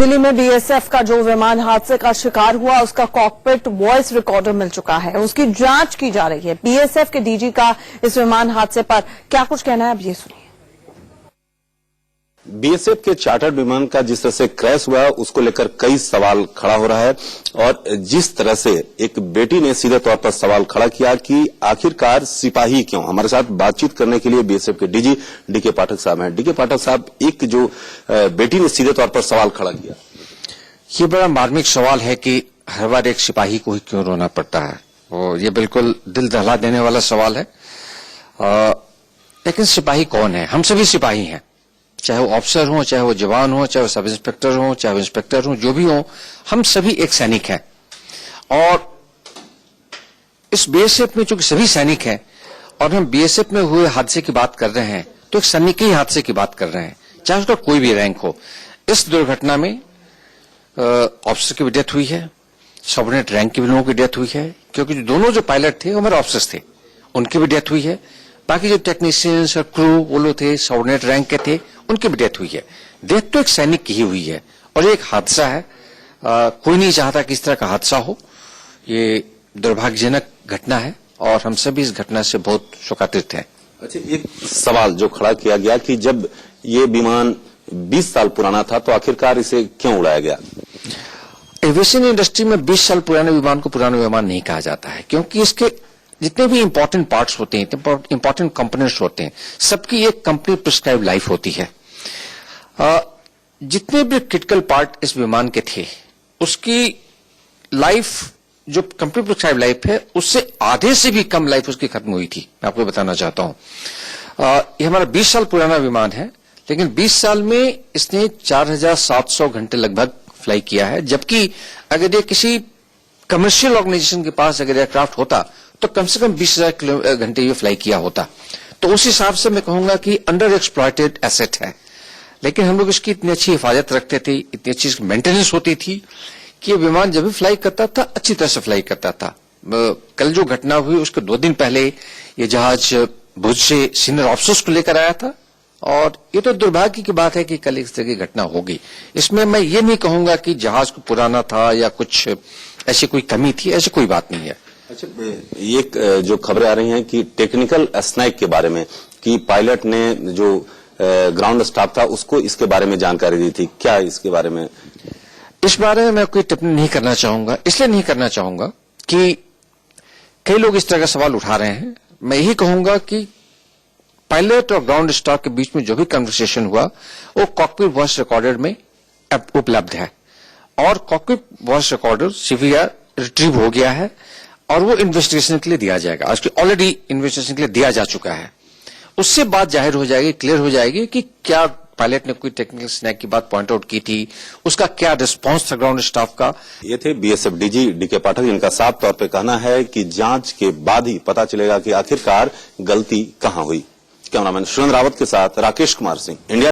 दिल्ली में बीएसएफ का जो विमान हादसे का शिकार हुआ उसका कॉकपिट वॉइस रिकॉर्डर मिल चुका है। उसकी जांच की जा रही है। बीएसएफ के डीजी का इस विमान हादसे पर क्या कुछ कहना है, अब ये सुनिए। बीएसएफ के चार्टर्ड विमान का जिस तरह से क्रैश हुआ उसको लेकर कई सवाल खड़ा हो रहा है और जिस तरह से एक बेटी ने सीधे तौर पर सवाल खड़ा किया कि आखिरकार सिपाही क्यों। हमारे साथ बातचीत करने के लिए बीएसएफ के डीजी डीके पाठक साहब हैं। डीके पाठक साहब, एक जो बेटी ने सीधे तौर पर सवाल खड़ा किया, ये बड़ा मार्मिक सवाल है कि हर बार एक सिपाही को ही क्यों रोना पड़ता है। और ये बिल्कुल दिल दहला देने वाला सवाल है। लेकिन सिपाही कौन है? हम सभी सिपाही हैं, चाहे वो ऑफिसर हो, चाहे वो जवान हो, चाहे वो सब इंस्पेक्टर हो, चाहे वो इंस्पेक्टर हो, जो भी हो, हम सभी एक सैनिक हैं। और इस बीएसएफ में चूंकि सभी सैनिक हैं और हम बीएसएफ में हुए हादसे की बात कर रहे हैं तो एक सैनिक हादसे की बात कर रहे हैं, चाहे उसका कोई भी रैंक हो। इस दुर्घटना में ऑफिसर की भी डेथ हुई है, सबऑर्डिनेट रैंक के भी लोगों की डेथ हुई है, क्योंकि दोनों जो पायलट थे वो हमारे ऑफिसर्स थे, उनकी भी डेथ हुई है। बाकी जो टेक्नीशियंस और क्रू वो लोग थे, सबऑर्डिनेट रैंक के थे, उनकी भी डेथ हुई है। डेथ तो एक सैनिक की ही हुई है और एक हादसा है। कोई नहीं चाहता कि इस तरह का हादसा हो। ये दुर्भाग्यजनक घटना है और हम सभी इस घटना से बहुत शोकातिरत हैं। अच्छा, एक सवाल जो खड़ा किया गया कि जब ये विमान 20 साल पुराना था तो आखिरकार इसे क्यों उड़ाया गया? एविएशन इंडस्ट्री में 20 साल पुराने विमान को पुराना विमान नहीं कहा जाता है, क्योंकि इसके जितने भी इंपॉर्टेंट पार्ट्स होते हैं, इंपॉर्टेंट कंपोनेंट्स होते हैं, सबकी एक कंपनी प्रिस्क्राइब लाइफ होती है। जितने भी क्रिटिकल पार्ट इस विमान के थे उसकी लाइफ, जो कंपनी प्रिस्क्राइब लाइफ है, उससे आधे से भी कम लाइफ उसकी खत्म हुई थी। मैं आपको बताना चाहता हूं। ये हमारा 20 साल पुराना विमान है, लेकिन 20 साल में इसने 4700 घंटे लगभग फ्लाई किया है। जबकि अगर ये किसी कमर्शियल ऑर्गेनाइजेशन के पास अगर एयरक्राफ्ट होता तो कम से कम 20,000 घंटे ये फ्लाई किया होता। तो उस हिसाब से मैं कहूंगा कि अंडर एक्सप्लॉयटेड एसेट है। लेकिन हम लोग इसकी इतनी अच्छी हिफाजत रखते थे, इतनी अच्छी मेंटेनेंस होती थी कि ये विमान जब भी फ्लाई करता था अच्छी तरह से फ्लाई करता था। कल जो घटना हुई उसके 2 दिन पहले ये जहाज भुज से सीनियर ऑफिसर्स को लेकर आया था और ये तो दुर्भाग्य की बात है कि कल इस तरह की घटना होगी। इसमें मैं ये नहीं कहूंगा कि जहाज को पुराना था या कुछ ऐसी कोई कमी थी, ऐसी कोई बात नहीं है। अच्छा, ये जो खबरें आ रही हैं कि टेक्निकल स्नैक के बारे में, कि पायलट ने जो ग्राउंड स्टाफ था उसको इसके बारे में जानकारी दी थी, क्या इसके बारे में? इस बारे में मैं कोई टिप्पणी नहीं करना चाहूंगा। इसलिए नहीं करना चाहूंगा कि कई लोग इस तरह का सवाल उठा रहे हैं। मैं यही कहूंगा कि पायलट और ग्राउंड स्टाफ के बीच में जो भी कन्वर्सेशन हुआ वो कॉकपिट वॉइस रिकॉर्डर में उपलब्ध है और cockpit voice recorder CVR retrieve हो गया है और वो इन्वेस्टिगेशन के लिए दिया जाएगा। आज ऑलरेडी इन्वेस्टिगेशन के लिए दिया जा चुका है। उससे बात जाहिर हो जाएगी, क्लियर हो जाएगी कि क्या पायलट ने कोई टेक्निकल स्नैक की बात पॉइंट आउट की थी, उसका क्या रिस्पांस था ग्राउंड स्टाफ का। ये थे बीएसएफ डीजी डीके पाठक, जिनका साफ तौर पे कहना है कि जांच के बाद ही पता चलेगा कि आखिरकार गलती कहां हुई। कैमरामैन सुरेंद्र रावत के साथ राकेश कुमार सिंह, इंडिया।